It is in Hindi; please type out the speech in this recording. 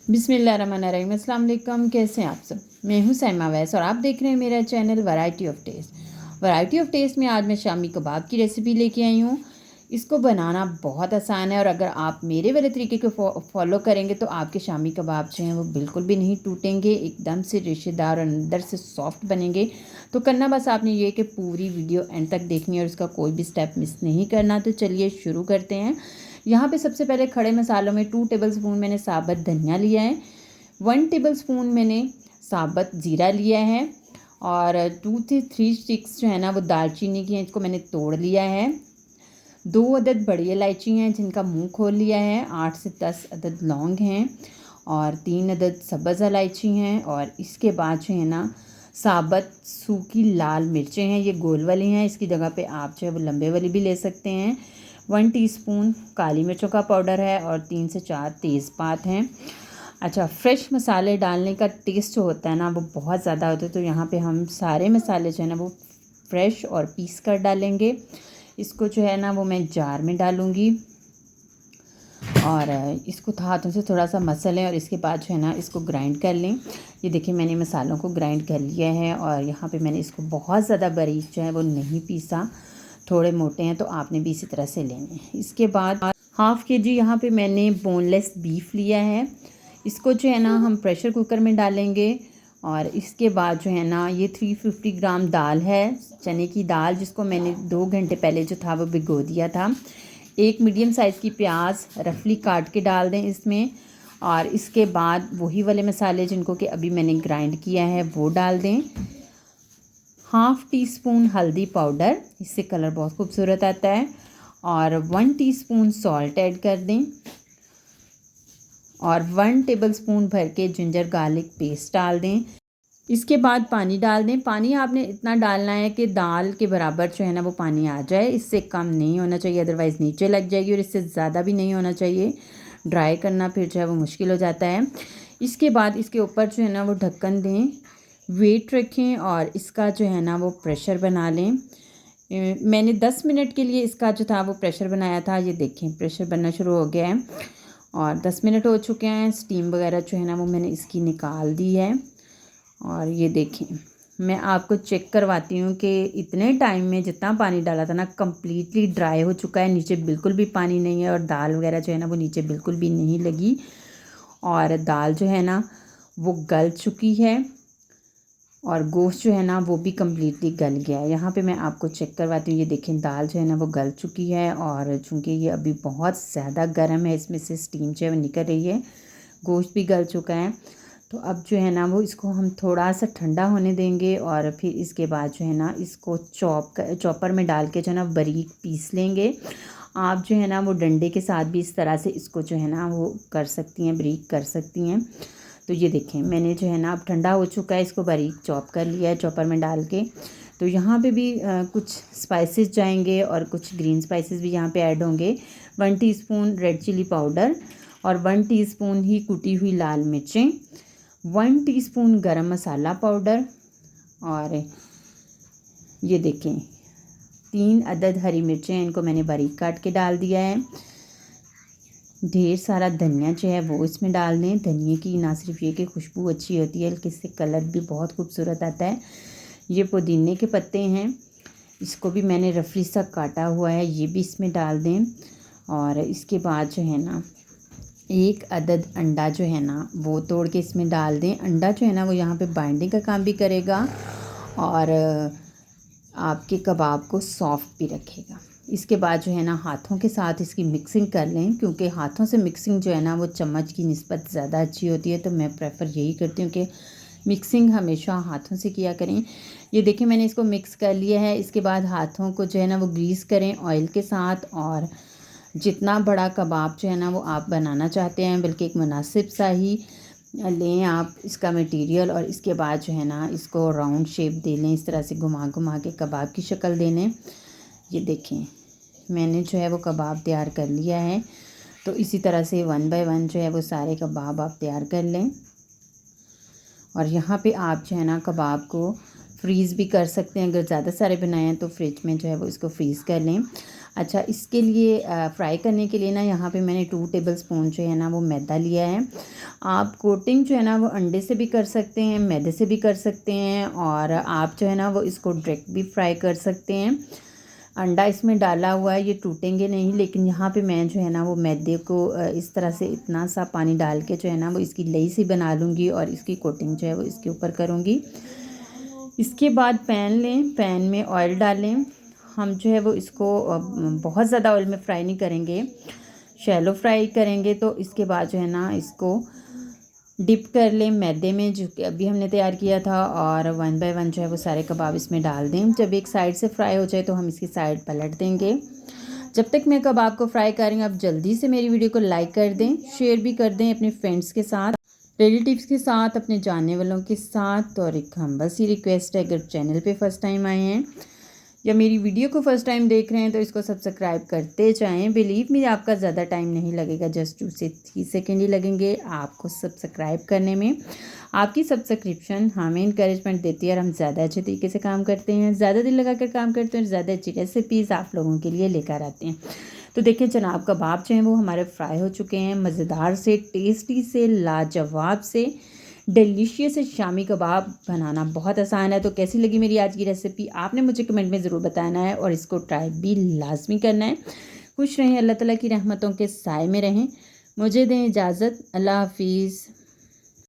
बिस्मिल्लाहिर्रहमानिर्रहीम। अस्सलाम वालेकुम। कैसे हैं आप सब? मैं हूं सैमा वैस और आप देख रहे हैं मेरा channel variety of taste. Variety of taste में आज मैं शामी कबाब की रेसिपी लेके आई हूं। इसको बनाना बहुत आसान है और अगर आप मेरे वाले तरीके को फॉलो करेंगे तो आपके शामी कबाब जो हैं वो बिल्कुल भी नहीं टूटेंगे, एकदम से रेशेदार और अंदर से सॉफ्ट बनेंगे। तो करना बस आपने ये कि पूरी वीडियो एंड तक देखनी है और इसका कोई भी स्टेप मिस नहीं करना। तो चलिए शुरू करते हैं। यहाँ पे सबसे पहले खड़े मसालों में 2 टेबलस्पून मैंने साबुत धनिया लिया है, 1 टेबलस्पून मैंने साबुत ज़ीरा लिया है और 2 से 3 स्टिक्स जो है ना वो दालचीनी की हैं, इसको मैंने तोड़ लिया है। 2 अदद बड़ी इलायची हैं जिनका मुंह खोल लिया है, 8 से 10 अदद लौंग हैं और 3 अदद सब्ज़ इलायची हैं। और इसके बाद जो है ना साबुत सूखी लाल मिर्चें हैं, ये गोल वाली हैं, इसकी जगह पे आप जो है वो लंबे वाली भी ले सकते हैं। 1 टीस्पून काली मिर्चों का पाउडर है और 3 से 4 तेज़पात हैं। अच्छा, फ्रेश मसाले डालने का टेस्ट जो होता है ना वो बहुत ज़्यादा होता है, तो यहाँ पे हम सारे मसाले जो है ना वो फ्रेश और पीस कर डालेंगे। इसको जो है ना वो मैं जार में डालूँगी और इसको हाथों से थोड़ा सा मसल लें और इसके बाद जो है ना इसको ग्राइंड कर लें। ये देखिए मैंने मसालों को ग्राइंड कर लिया है और यहाँ पे मैंने इसको बहुत ज़्यादा बारीक जो है वो नहीं पीसा, थोड़े मोटे हैं तो आपने भी इसी तरह से लेने हैं। इसके बाद हाफ़ के जी यहाँ पे मैंने बोनलेस बीफ लिया है, इसको जो है ना हम प्रेशर कुकर में डालेंगे। और इसके बाद जो है ना ये 350 ग्राम दाल है, चने की दाल, जिसको मैंने 2 घंटे पहले जो था वो भिगो दिया था। एक मीडियम साइज़ की प्याज रफली काट के डाल दें इसमें और इसके बाद वही वाले मसाले जिनको कि अभी मैंने ग्राइंड किया है वो डाल दें। हाफ़ टी स्पून हल्दी पाउडर, इससे कलर बहुत खूबसूरत आता है, और 1 टीस्पून सॉल्ट ऐड कर दें और 1 टेबलस्पून भर के जिंजर गार्लिक पेस्ट डाल दें। इसके बाद पानी डाल दें। पानी आपने इतना डालना है कि दाल के बराबर जो है ना वो पानी आ जाए, इससे कम नहीं होना चाहिए, अदरवाइज़ नीचे लग जाएगी, और इससे ज़्यादा भी नहीं होना चाहिए। ड्राई करना फिर जो है वो मुश्किल हो जाता है। इसके बाद इसके ऊपर जो है ना वो ढक्कन दें, वेट रखें और इसका जो है ना वो प्रेशर बना लें। मैंने 10 मिनट के लिए इसका जो था वो प्रेशर बनाया था। ये देखें प्रेशर बनना शुरू हो गया है और 10 मिनट हो चुके हैं। स्टीम वगैरह जो है ना वो मैंने इसकी निकाल दी है और ये देखें मैं आपको चेक करवाती हूँ कि इतने टाइम में जितना पानी डाला था ना कम्प्लीटली ड्राई हो चुका है, नीचे बिल्कुल भी पानी नहीं है और दाल वगैरह जो है ना वो नीचे बिल्कुल भी नहीं लगी और दाल जो है ना वो गल चुकी है और गोश्त जो है ना वो भी कम्प्लीटली गल गया है। यहाँ पे मैं आपको चेक करवाती हूँ, ये देखें दाल जो है ना वो गल चुकी है और चूँकि ये अभी बहुत ज़्यादा गर्म है, इसमें से स्टीम जो है वो निकल रही है, गोश्त भी गल चुका है। तो अब जो है ना वो इसको हम थोड़ा सा ठंडा होने देंगे और फिर इसके बाद जो है ना इसको चॉपर में डाल के जो है ना बारीक पीस लेंगे। आप जो है ना वो डंडे के साथ भी इस तरह से इसको जो है ना वो कर सकती हैं, बारीक कर सकती हैं। तो ये देखें मैंने जो है ना अब ठंडा हो चुका है, इसको बारीक चॉप कर लिया है चॉपर में डाल के। तो यहाँ पे भी कुछ स्पाइसेस जाएंगे और कुछ ग्रीन स्पाइसेस भी यहाँ पे ऐड होंगे। 1 टीस्पून रेड चिली पाउडर और 1 टीस्पून ही कुटी हुई लाल मिर्चें, 1 टीस्पून गरम मसाला पाउडर और ये देखें 3 अदद हरी मिर्चें, इनको मैंने बारीक काट के डाल दिया है। ढेर सारा धनिया जो है वो इसमें डाल दें। धनिए की ना सिर्फ ये कि खुशबू अच्छी होती है बल्कि इससे कलर भी बहुत खूबसूरत आता है। ये पुदीने के पत्ते हैं, इसको भी मैंने रफली सा काटा हुआ है, ये भी इसमें डाल दें। और इसके बाद जो है ना 1 अदद अंडा जो है ना वो तोड़ के इसमें डाल दें। अंडा जो है ना वो यहाँ पे बाइंडिंग का काम भी करेगा और आपके कबाब को सॉफ्ट भी रखेगा। इसके बाद जो है ना हाथों के साथ इसकी मिक्सिंग कर लें, क्योंकि हाथों से मिक्सिंग जो है ना वो चम्मच की निस्बत ज़्यादा अच्छी होती है, तो मैं प्रेफर यही करती हूँ कि मिक्सिंग हमेशा हाथों से किया करें। ये देखिए मैंने इसको मिक्स कर लिया है। इसके बाद हाथों को जो है ना वो ग्रीस करें ऑयल के साथ और जितना बड़ा कबाब जो है ना वो आप बनाना चाहते हैं, बल्कि एक मुनासिब सा ही लें आप इसका मटेरियल, और इसके बाद जो है ना इसको राउंड शेप दे लें, इस तरह से घुमा घुमा के कबाब की शक्ल दे लें। ये देखें मैंने जो है वो कबाब तैयार कर लिया है। तो इसी तरह से 1 बाय 1 जो है वो सारे कबाब आप तैयार कर लें। और यहाँ पे आप जो है ना कबाब को फ्रीज़ भी कर सकते हैं, अगर ज़्यादा सारे बनाए हैं तो फ्रिज में जो है वो इसको फ्रीज़ कर लें। अच्छा, इसके लिए फ्राई करने के लिए ना यहाँ पे मैंने 2 टेबलस्पून जो है ना वो मैदा लिया है। आप कोटिंग जो है ना वो अंडे से भी कर सकते हैं, मैदे से भी कर सकते हैं, और आप जो है ना वो इसको डायरेक्ट भी फ्राई कर सकते हैं। अंडा इसमें डाला हुआ है, ये टूटेंगे नहीं, लेकिन यहाँ पे मैं जो है ना वो मैदे को इस तरह से इतना सा पानी डाल के जो है ना वो इसकी लेई सी बना लूँगी और इसकी कोटिंग जो है वो इसके ऊपर करूँगी। इसके बाद पैन लें, पैन में ऑयल डालें। हम जो है वो इसको बहुत ज़्यादा ऑयल में फ्राई नहीं करेंगे, शैलो फ्राई करेंगे। तो इसके बाद जो है ना इसको डिप कर लें मैदे में जो कि अभी हमने तैयार किया था, और 1 बाय 1 जो है वो सारे कबाब इसमें डाल दें। जब एक साइड से फ्राई हो जाए तो हम इसकी साइड पलट देंगे। जब तक मैं कबाब को फ्राई कर रही हूँ, आप जल्दी से मेरी वीडियो को लाइक कर दें, शेयर भी कर दें अपने फ्रेंड्स के साथ, रिलेटिव्स के साथ, अपने जानने वालों के साथ। और एक हम्बल सी रिक्वेस्ट है, अगर चैनल पे फर्स्ट टाइम आए हैं या मेरी वीडियो को फर्स्ट टाइम देख रहे हैं तो इसको सब्सक्राइब करते जाएं। बिलीव मी, आपका ज़्यादा टाइम नहीं लगेगा, जस्ट 2 से 3 सेकेंड ही लगेंगे आपको सब्सक्राइब करने में। आपकी सब्सक्रिप्शन हमें इंकरेजमेंट देती है और हम ज़्यादा अच्छे तरीके से काम करते हैं, ज़्यादा दिल लगा कर काम करते हैं और ज़्यादा अच्छी रेसिपीज़ आप लोगों के लिए लेकर आते हैं। तो देखिए जनाब, कबाब जो हैं वो हमारे फ्राई हो चुके हैं। मज़ेदार से, टेस्टी से, लाजवाब से, डिलीशियस शामी कबाब बनाना बहुत आसान है। तो कैसी लगी मेरी आज की रेसिपी, आपने मुझे कमेंट में ज़रूर बताना है, और इसको ट्राई भी लाजमी करना है। खुश रहें, अल्लाह ताला की रहमतों के साए में रहें। मुझे दें इजाज़त, अल्लाह हाफिज़।